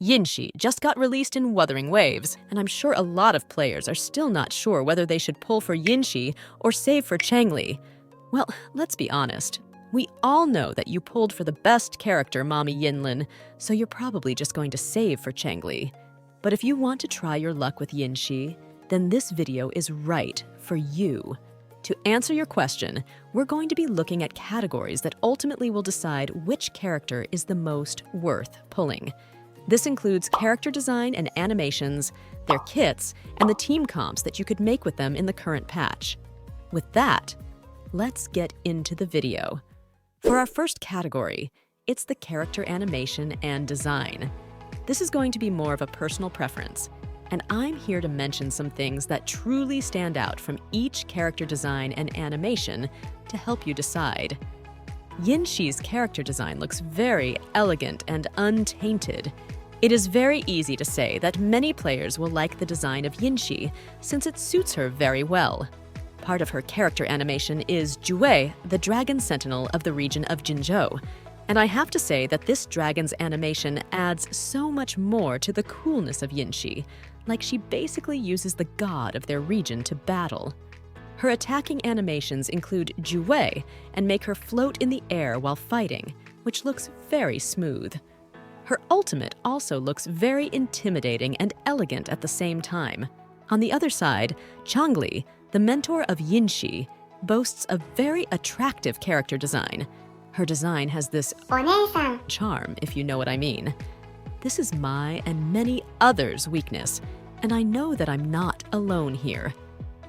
Jinshi just got released in Wuthering Waves, and I'm sure a lot of players are still not sure whether they should pull for Jinshi or save for Changli. Well, let's be honest. We all know that you pulled for the best character, Mommy Yinlin, so you're probably just going to save for Changli. But if you want to try your luck with Jinshi, then this video is right for you. To answer your question, we're going to be looking at categories that ultimately will decide which character is the most worth pulling. This includes character design and animations, their kits, and the team comps that you could make with them in the current patch. With that, let's get into the video. For our first category, it's the character animation and design. This is going to be more of a personal preference, and I'm here to mention some things that truly stand out from each character design and animation to help you decide. Jinshi's character design looks very elegant and untainted. It is very easy to say that many players will like the design of Jinshi since it suits her very well. Part of her character animation is Jue, the dragon sentinel of the region of Jinzhou. And I have to say that this dragon's animation adds so much more to the coolness of Jinshi, like she basically uses the god of their region to battle. Her attacking animations include Jue and make her float in the air while fighting, which looks very smooth. Her ultimate also looks very intimidating and elegant at the same time. On the other side, Changli, the mentor of Jinshi, boasts a very attractive character design. Her design has this charm, if you know what I mean. This is my and many others' weakness, and I know that I'm not alone here.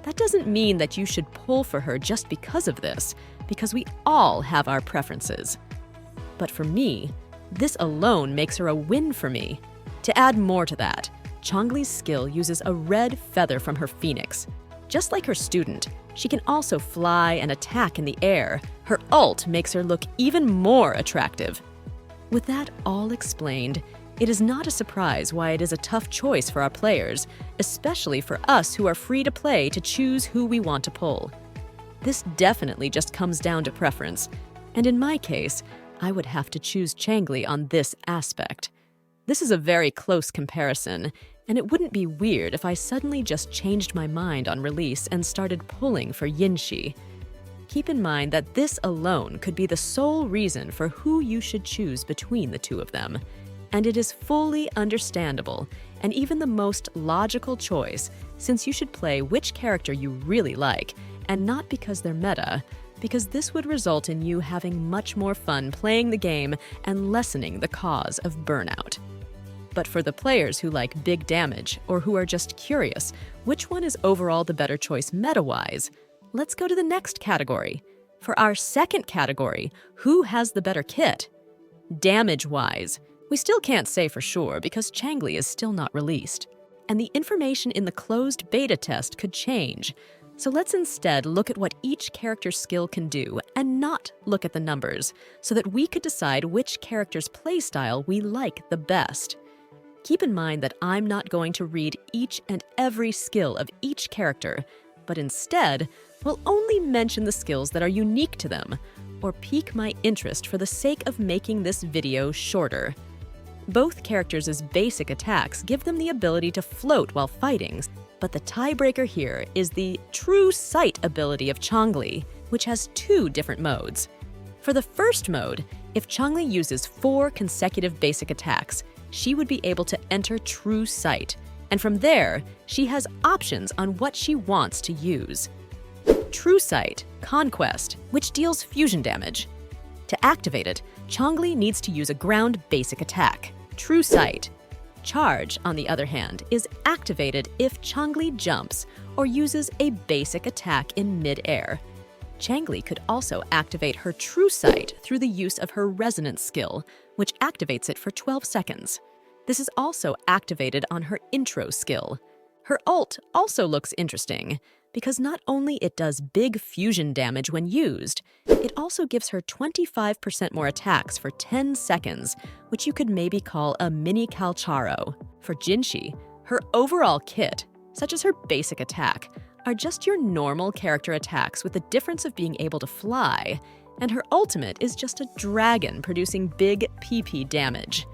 That doesn't mean that you should pull for her just because of this, because we all have our preferences. But for me, this alone makes her a win for me. To add more to that, Changli's skill uses a red feather from her phoenix. Just like her student, she can also fly and attack in the air. Her ult makes her look even more attractive. With that all explained, it is not a surprise why it is a tough choice for our players, especially for us who are free to play to choose who we want to pull. This definitely just comes down to preference, and in my case, I would have to choose Changli on this aspect. This is a very close comparison, and it wouldn't be weird if I suddenly just changed my mind on release and started pulling for Jinshi. Keep in mind that this alone could be the sole reason for who you should choose between the two of them. And it is fully understandable, and even the most logical choice, since you should play which character you really like, and not because they're meta, because this would result in you having much more fun playing the game and lessening the cause of burnout. But for the players who like big damage, or who are just curious which one is overall the better choice meta-wise, let's go to the next category. For our second category, who has the better kit? Damage-wise, we still can't say for sure because Changli is still not released, and the information in the closed beta test could change. So let's instead look at what each character's skill can do and not look at the numbers, so that we could decide which character's playstyle we like the best. Keep in mind that I'm not going to read each and every skill of each character, but instead, we'll only mention the skills that are unique to them, or pique my interest for the sake of making this video shorter. Both characters' basic attacks give them the ability to float while fighting, but the tiebreaker here is the True Sight ability of Changli, which has two different modes. For the first mode, if Changli uses 4 consecutive basic attacks, she would be able to enter True Sight, and from there, she has options on what she wants to use. True Sight, Conquest, which deals fusion damage. To activate it, Changli needs to use a ground basic attack. True Sight. Charge, on the other hand, is activated if Changli jumps or uses a basic attack in mid-air. Changli could also activate her True Sight through the use of her Resonance skill, which activates it for 12 seconds. This is also activated on her Intro skill. Her ult also looks interesting, because not only it does big fusion damage when used, it also gives her 25% more attacks for 10 seconds, which you could maybe call a mini Calcharo. For Jinshi, her overall kit, such as her basic attack, are just your normal character attacks with the difference of being able to fly, and her ultimate is just a dragon producing big PP damage.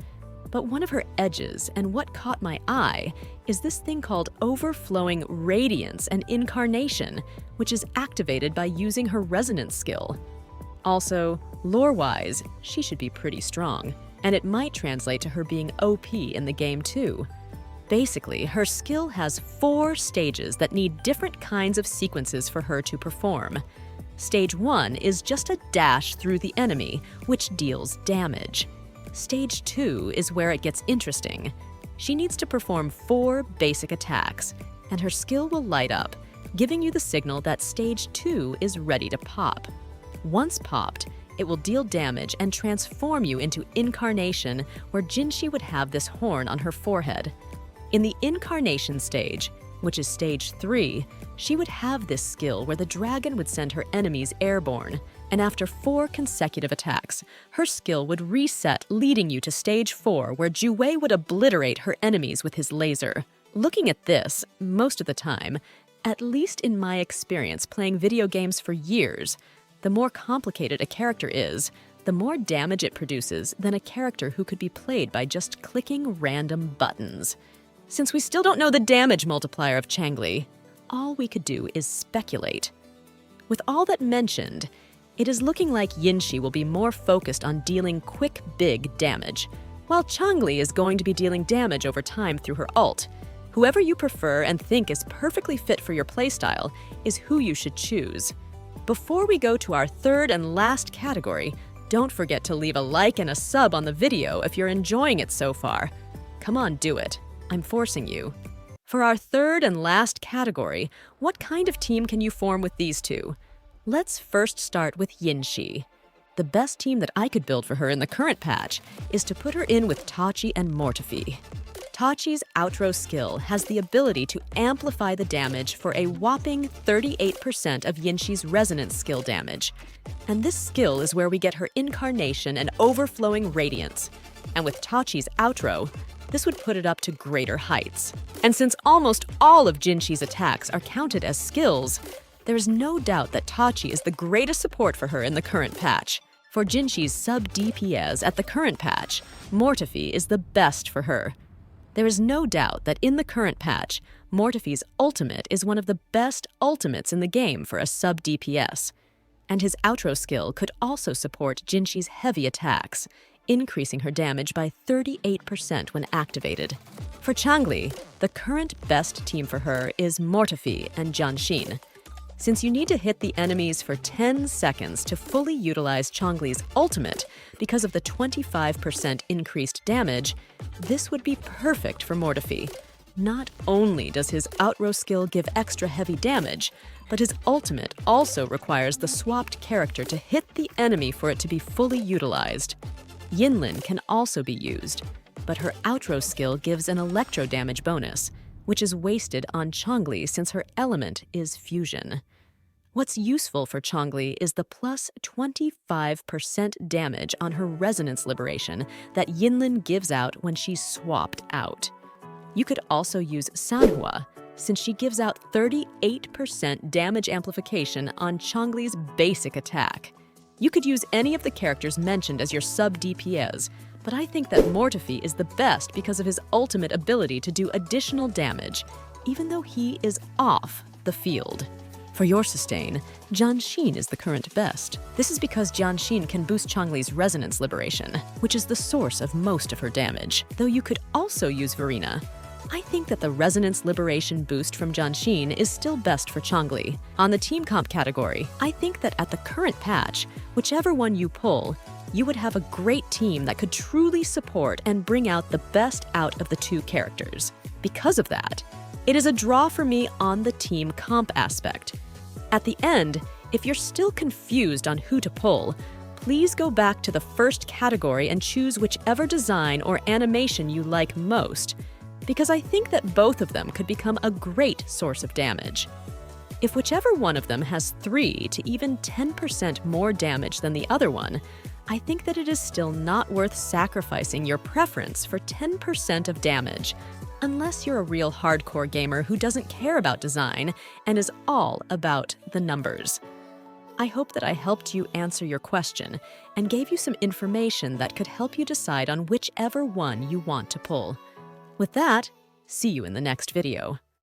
But one of her edges, and what caught my eye, is this thing called overflowing radiance and incarnation, which is activated by using her resonance skill. Also, lore-wise, she should be pretty strong, and it might translate to her being OP in the game too. Basically, her skill has 4 stages that need different kinds of sequences for her to perform. Stage 1 is just a dash through the enemy, which deals damage. Stage 2 is where it gets interesting. She needs to perform 4 basic attacks, and her skill will light up, giving you the signal that Stage 2 is ready to pop. Once popped, it will deal damage and transform you into Incarnation, where Jinshi would have this horn on her forehead. In the Incarnation stage, which is Stage 3, she would have this skill where the dragon would send her enemies airborne, and after 4 consecutive attacks, her skill would reset, leading you to Stage 4, where Jiwei would obliterate her enemies with his laser. Looking at this, most of the time, at least in my experience playing video games for years, the more complicated a character is, the more damage it produces than a character who could be played by just clicking random buttons. Since we still don't know the damage multiplier of Changli, all we could do is speculate. With all that mentioned, it is looking like Jinshi will be more focused on dealing quick, big damage, while Changli is going to be dealing damage over time through her ult. Whoever you prefer and think is perfectly fit for your playstyle is who you should choose. Before we go to our third and last category, don't forget to leave a like and a sub on the video if you're enjoying it so far. Come on, do it. I'm forcing you. For our third and last category, what kind of team can you form with these two? Let's first start with Jinshi. The best team that I could build for her in the current patch is to put her in with Tachi and Mortefi. Tachi's outro skill has the ability to amplify the damage for a whopping 38% of Jinshi's resonance skill damage. And this skill is where we get her incarnation and overflowing radiance. And with Tachi's outro, this would put it up to greater heights. And since almost all of Jinshi's attacks are counted as skills, there's no doubt that Tachi is the greatest support for her in the current patch. For Jinshi's sub-DPS at the current patch, Mortefi is the best for her. There is no doubt that in the current patch, Mortefi's ultimate is one of the best ultimates in the game for a sub-DPS. And his outro skill could also support Jinshi's heavy attacks, increasing her damage by 38% when activated. For Changli, the current best team for her is Mortefi and Janshin. Since you need to hit the enemies for 10 seconds to fully utilize Changli's ultimate because of the 25% increased damage, this would be perfect for Mortefi. Not only does his outrow skill give extra heavy damage, but his ultimate also requires the swapped character to hit the enemy for it to be fully utilized. Yinlin can also be used, but her outro skill gives an electro damage bonus, which is wasted on Changli since her element is fusion. What's useful for Changli is the plus 25% damage on her resonance liberation that Yinlin gives out when she's swapped out. You could also use Sanhua, since she gives out 38% damage amplification on Changli's basic attack. You could use any of the characters mentioned as your sub-DPS, but I think that Mortefi is the best because of his ultimate ability to do additional damage, even though he is off the field. For your sustain, Janshin is the current best. This is because Janshin can boost Changli's resonance liberation, which is the source of most of her damage, though you could also use Verena. I think that the resonance liberation boost from Janshin is still best for Changli. On the team comp category, I think that at the current patch, whichever one you pull, you would have a great team that could truly support and bring out the best out of the two characters. Because of that, it is a draw for me on the team comp aspect. At the end, if you're still confused on who to pull, please go back to the first category and choose whichever design or animation you like most, because I think that both of them could become a great source of damage. If whichever one of them has 3 to even 10% more damage than the other one, I think that it is still not worth sacrificing your preference for 10% of damage, unless you're a real hardcore gamer who doesn't care about design and is all about the numbers. I hope that I helped you answer your question and gave you some information that could help you decide on whichever one you want to pull. With that, see you in the next video.